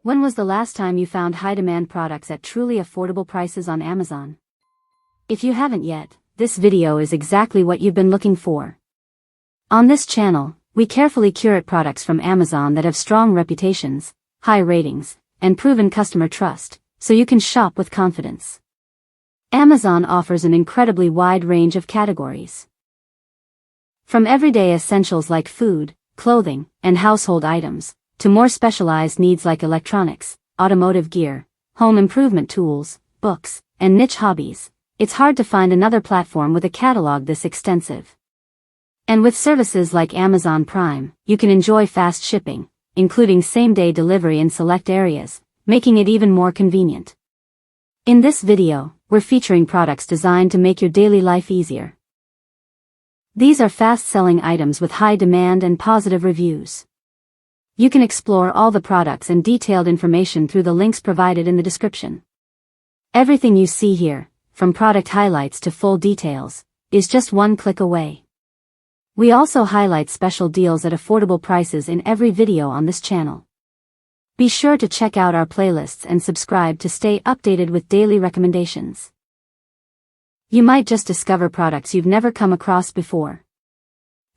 When was the last time you found high-demand products at truly affordable prices on Amazon? If you haven't yet, this video is exactly what you've been looking for. On this channel, we carefully curate products from Amazon that have strong reputations, high ratings, and proven customer trust, so you can shop with confidence. Amazon offers an incredibly wide range of categories. From everyday essentials like food, clothing, and household items, to more specialized needs like electronics, automotive gear, home improvement tools, books, and niche hobbies, it's hard to find another platform with a catalog this extensive. And with services like Amazon Prime, you can enjoy fast shipping, including same-day delivery in select areas, making it even more convenient. In this video, we're featuring products designed to make your daily life easier. These are fast-selling items with high demand and positive reviews. You can explore all the products and detailed information through the links provided in the description. Everything you see here, from product highlights to full details, is just one click away. We also highlight special deals at affordable prices in every video on this channel. Be sure to check out our playlists and subscribe to stay updated with daily recommendations. You might just discover products you've never come across before.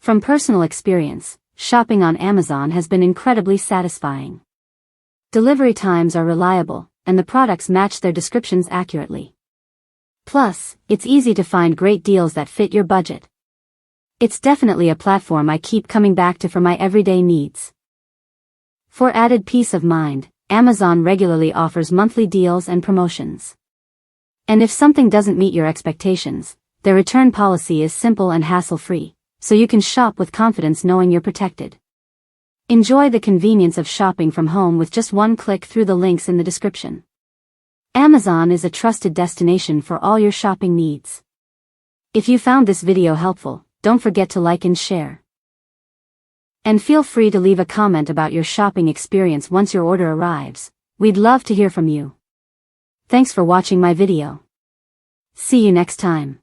From personal experience, shopping on Amazon has been incredibly satisfying. Delivery times are reliable, and the products match their descriptions accurately. Plus, it's easy to find great deals that fit your budget. It's definitely a platform I keep coming back to for my everyday needs. For added peace of mind, Amazon regularly offers monthly deals and promotions. And if something doesn't meet your expectations, their return policy is simple and hassle-free, so you can shop with confidence knowing you're protected. Enjoy the convenience of shopping from home with just one click through the links in the description. Amazon is a trusted destination for all your shopping needs. If you found this video helpful, don't forget to like and share. And feel free to leave a comment about your shopping experience once your order arrives. We'd love to hear from you. Thanks for watching my video. See you next time.